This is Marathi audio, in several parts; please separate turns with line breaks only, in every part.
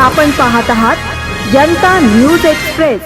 आपण पाहत आहात जनता न्यूज एक्सप्रेस।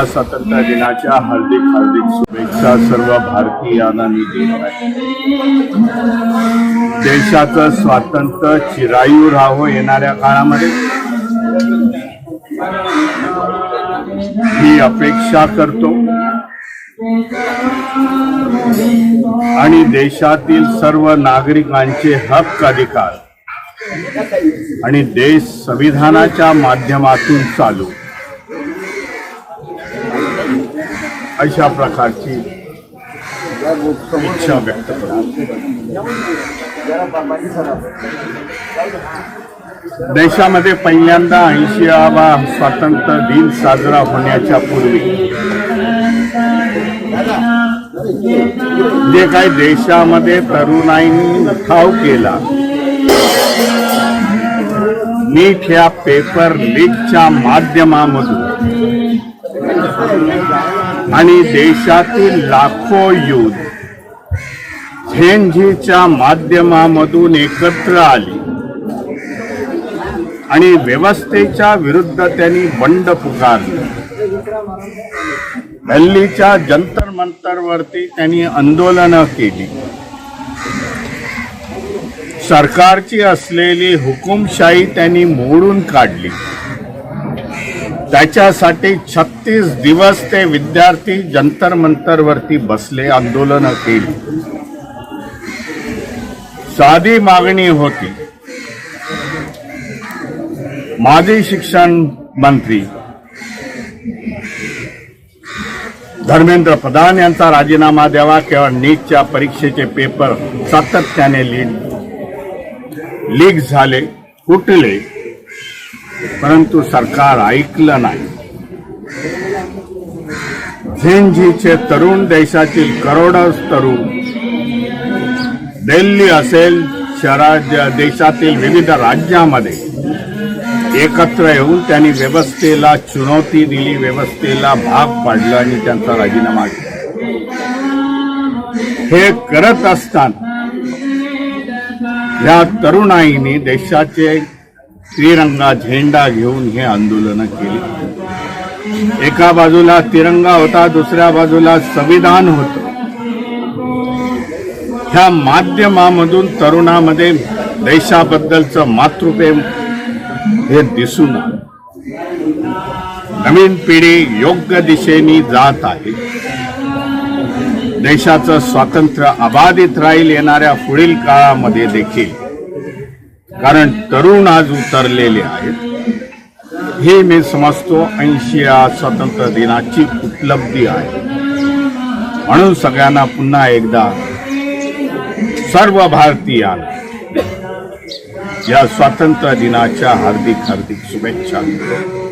स्वातंत्र्य दिनाच्या हार्दिक शुभेच्छा सर्व भारतीयांना मी देत आहे। देशाचं स्वातंत्र्य चिरायू राहावं येणाऱ्या काळामध्ये ही अपेक्षा करतो आणि देशातील सर्व नागरिकांचे हक्क अधिकार आणि देश संविधानाच्या माध्यमातून चालू अशा प्रकारची इच्छा व्यक्त करतो। देशामध्ये पहिल्यांदा 80वा स्वातंत्र्य दिन साजरा होण्याच्या पूर्वी जे काही देशामध्ये तरुणाईंनी उठाव केला, नीट या पेपर लीकच्या माध्यमामधून आणि देशातील लाखो युथ झेंझीच्या माध्यमामधून एकत्र आली आणि व्यवस्थेच्या विरुद्ध त्यांनी बंड पुकारली। दिल्लीच्या जंतर मंतरवरती त्यांनी आंदोलनं केली। सरकारची असलेली हुकुमशाही त्यांनी मोडून काढली। त्याच्यासाठी 36 दिवस ते विद्यार्थी जंतर मंतरवरती बसले, आंदोलन केली। साधी मागणी होती, माजी शिक्षण मंत्री धर्मेंद्र प्रधान यांचा राजीनामा द्यावा। केवळ नीटच्या परीक्षेचे पेपर सातत्याने लीक झाले, फुटले, परंतु सरकार ऐकलं नाही। झेंझीचे तरुण, देशातील करोडो तरुण दिल्ली असेल, देशातील विविध राज्यांमध्ये एकत्र येऊन त्यांनी व्यवस्थेला चुनौती दिली, व्यवस्थेला भाग पाडलं आणि त्यांचा राजीनामा दिला। हे करत असताना या तरुणाईने देशाचे तिरंगा झेंडा घेऊन हे आंदोलन केले। एका बाजूला तिरंगा होता, दुसऱ्या बाजूला संविधान होतं। ह्या माध्यमामधून तरुणामध्ये देशाबद्दलचं मातृप्रेम हे दिसून आलं। नवीन पिढी योग्य दिशेने जात आहे। देशाचं स्वातंत्र्य अबाधित राहील येणाऱ्या पुढील काळामध्ये देखील, कारण तरुण आज उतरलेले आहेत. हे मी समजतो 80व्या स्वातंत्र्य दिनाची उपलब्धी आहे. म्हणून सगळ्यांना पुन्हा एकदा सर्व भारतीयांना या स्वातंत्र्य दिनाच्या हार्दिक शुभेच्छा देतो.